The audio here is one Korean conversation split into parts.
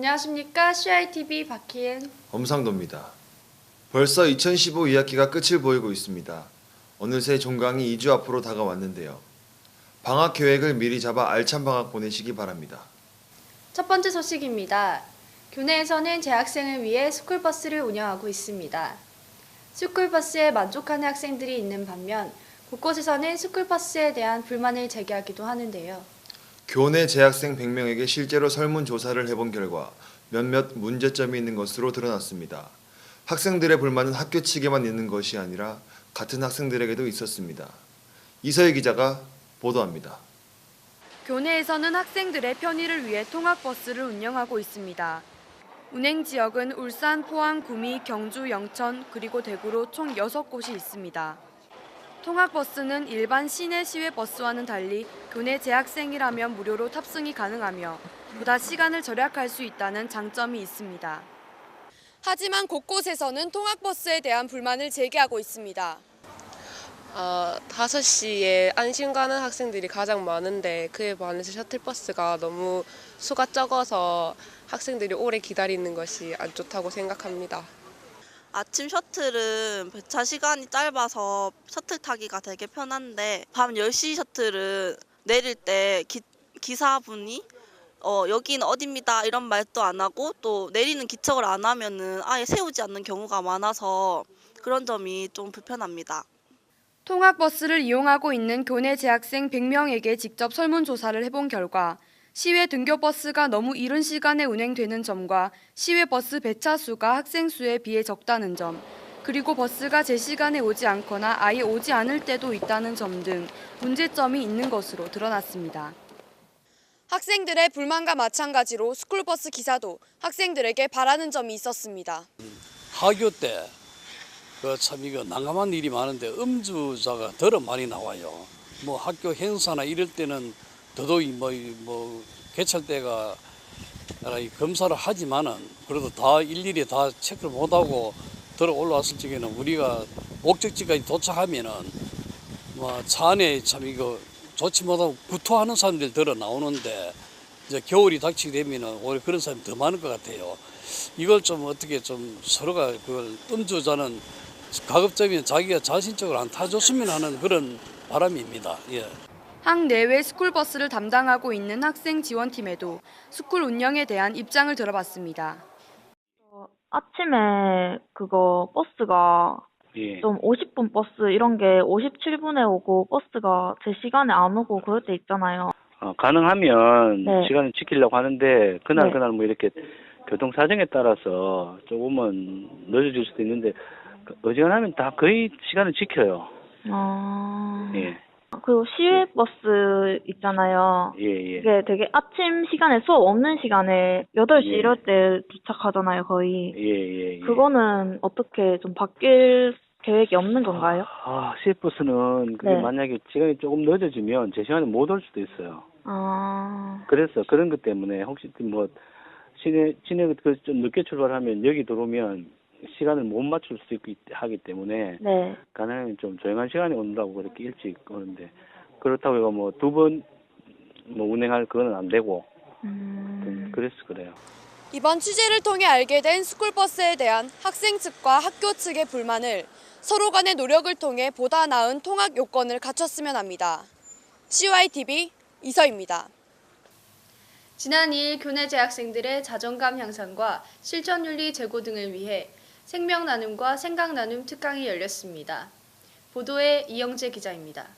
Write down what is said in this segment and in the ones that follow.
안녕하십니까. CITV 박희은 엄상도입니다. 벌써 2015 2학기가 끝을 보이고 있습니다. 어느새 종강이 2주 앞으로 다가왔는데요. 방학 계획을 미리 잡아 알찬 방학 보내시기 바랍니다. 첫 번째 소식입니다. 교내에서는 재학생을 위해 스쿨버스를 운영하고 있습니다. 스쿨버스에 만족하는 학생들이 있는 반면 곳곳에서는 스쿨버스에 대한 불만을 제기하기도 하는데요. 교내 재학생 100명에게 실제로 설문조사를 해본 결과 몇몇 문제점이 있는 것으로 드러났습니다. 학생들의 불만은 학교 측에만 있는 것이 아니라 같은 학생들에게도 있었습니다. 이서희 기자가 보도합니다. 교내에서는 학생들의 편의를 위해 통학버스를 운영하고 있습니다. 운행 지역은 울산, 포항, 구미, 경주, 영천, 그리고 대구로 총 6곳이 있습니다. 통학버스는 일반 시내 시외버스와는 달리 교내 재학생이라면 무료로 탑승이 가능하며 보다 시간을 절약할 수 있다는 장점이 있습니다. 하지만 곳곳에서는 통학버스에 대한 불만을 제기하고 있습니다. 5시에 안심 가는 학생들이 가장 많은데 그에 반해서 셔틀버스가 너무 수가 적어서 학생들이 오래 기다리는 것이 안 좋다고 생각합니다. 아침 셔틀은 배차 시간이 짧아서 셔틀 타기가 되게 편한데 밤 10시 셔틀은 내릴 때 기사분이 여기는 어디입니다 이런 말도 안 하고 또 내리는 기척을 안 하면은 아예 세우지 않는 경우가 많아서 그런 점이 좀 불편합니다. 통학버스를 이용하고 있는 교내 재학생 100명에게 직접 설문조사를 해본 결과 시외 등교버스가 너무 이른 시간에 운행되는 점과 시외버스 배차 수가 학생 수에 비해 적다는 점, 그리고 버스가 제 시간에 오지 않거나 아예 오지 않을 때도 있다는 점 등 문제점이 있는 것으로 드러났습니다. 학생들의 불만과 마찬가지로 스쿨버스 기사도 학생들에게 바라는 점이 있었습니다. 하교 때 참 이거 난감한 일이 많은데 음주자가 더러 많이 나와요. 뭐 학교 행사나 이럴 때는 더더욱 뭐 개찰대가 검사를 하지만은 그래도 다 일일이 다 체크를 못하고 들어 올라왔을 적에는 우리가 목적지까지 도착하면은 뭐 차 안에 참 이거 좋지 못하고 구토하는 사람들 들어 나오는데 이제 겨울이 닥치게 되면은 오히려 그런 사람이 더 많을 것 같아요. 이걸 좀 어떻게 좀 서로가 그걸 음주자는 가급적이면 자기가 자신적으로 안 타줬으면 하는 그런 바람입니다. 예. 학 내외 스쿨버스를 담당하고 있는 학생 지원팀에도 스쿨 운영에 대한 입장을 들어봤습니다. 아침에 그거 버스가 예. 좀 50분 버스 이런 게 57분에 오고 버스가 제 시간에 안 오고 그럴 때 있잖아요. 가능하면 네. 시간을 지키려고 하는데 그날 네. 그날 뭐 이렇게 교통 사정에 따라서 조금은 늦어질 수도 있는데 어지간하면 다 거의 시간을 지켜요. 예. 그리고 시외버스 있잖아요. 예, 예. 이게 되게 아침 시간에 수업 없는 시간에 8시 예. 이럴 때 도착하잖아요, 거의. 예. 그거는 어떻게 좀 바뀔 계획이 없는 건가요? 시외버스는 그게 네. 만약에 시간이 조금 늦어지면 제 시간에 못 올 수도 있어요. 그래서 그런 것 때문에 혹시 뭐 시내 좀 늦게 출발하면 여기 들어오면 시간을 못 맞출 수 있고 하기 때문에 네. 가능하면 좀 조용한 시간에 온다고 그렇게 일찍 오는데 그렇다고 해서 뭐 2번 뭐 운행할 그거는 안 되고 그래서 그래요. 이번 취재를 통해 알게 된 스쿨버스에 대한 학생 측과 학교 측의 불만을 서로 간의 노력을 통해 보다 나은 통학 요건을 갖췄으면 합니다. CYTV 이서입니다. 지난 2일 교내 재학생들의 자존감 향상과 실천윤리 제고 등을 위해 생명나눔과 생각나눔 특강이 열렸습니다. 보도에 이영재 기자입니다.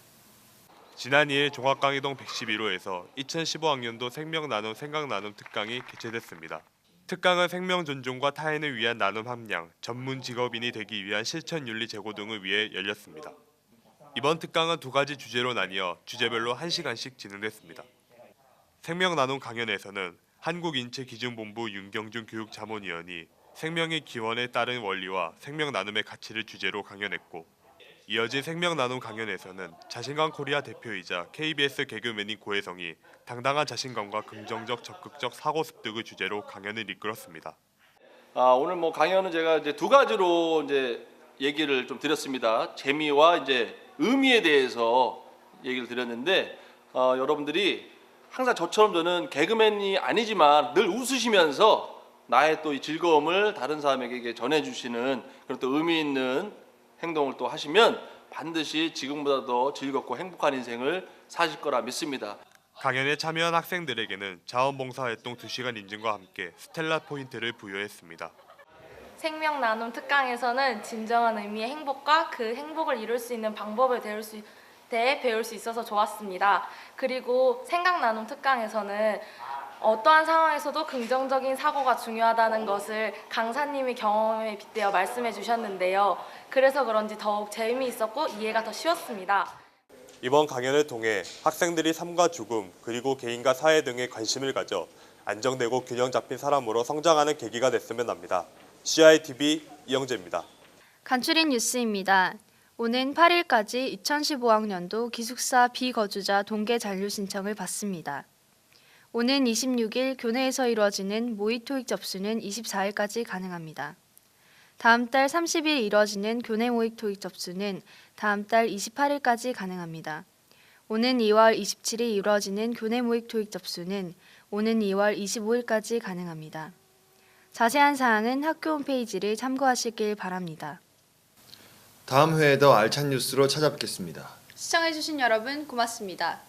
지난 2일 종합강의동 111호에서 2015학년도 생명나눔 생각나눔 특강이 개최됐습니다. 특강은 생명 존중과 타인을 위한 나눔 함량, 전문 직업인이 되기 위한 실천윤리 제고 등을 위해 열렸습니다. 이번 특강은 2가지 주제로 나뉘어 주제별로 1시간씩 진행됐습니다. 생명나눔 강연에서는 한국인체기준본부 윤경준 교육자문위원이 생명의 기원에 따른 원리와 생명나눔의 가치를 주제로 강연했고, 이어진 생명나눔 강연에서는 자신감 코리아 대표이자 KBS 개그맨인 고혜성이 당당한 자신감과 긍정적 적극적 사고 습득을 주제로 강연을 이끌었습니다. 오늘 뭐 강연은 제가 이제 2가지로 이제 얘기를 좀 드렸습니다. 재미와 이제 의미에 대해서 얘기를 드렸는데 여러분들이 항상 저처럼 저는 개그맨이 아니지만 늘 웃으시면서 나의 또 이 즐거움을 다른 사람에게 전해주시는 그런 또 의미 있는 행동을 또 하시면 반드시 지금보다 더 즐겁고 행복한 인생을 사실 거라 믿습니다. 강연에 참여한 학생들에게는 자원봉사활동 2시간 인증과 함께 스텔라 포인트를 부여했습니다. 생명 나눔 특강에서는 진정한 의미의 행복과 그 행복을 이룰 수 있는 방법에 대해 배울 수 있어서 좋았습니다. 그리고 생각 나눔 특강에서는 어떠한 상황에서도 긍정적인 사고가 중요하다는 것을 강사님이 경험에 빗대어 말씀해 주셨는데요. 그래서 그런지 더욱 재미있었고 이해가 더 쉬웠습니다. 이번 강연을 통해 학생들이 삶과 죽음 그리고 개인과 사회 등에 관심을 가져 안정되고 균형 잡힌 사람으로 성장하는 계기가 됐으면 합니다. CITV 이영재입니다. 간추린 뉴스입니다. 오는 8일까지 2015학년도 기숙사 비거주자 동계 잔류 신청을 받습니다. 오는 26일 교내에서 이루어지는 모의 토익 접수는 24일까지 가능합니다. 다음 달 30일 이뤄지는 교내 모의 토익 접수는 다음 달 28일까지 가능합니다. 오는 2월 27일 이루어지는 교내 모의 토익 접수는 오는 2월 25일까지 가능합니다. 자세한 사항은 학교 홈페이지를 참고하시길 바랍니다. 다음 회에 더 알찬 뉴스로 찾아뵙겠습니다. 시청해주신 여러분 고맙습니다.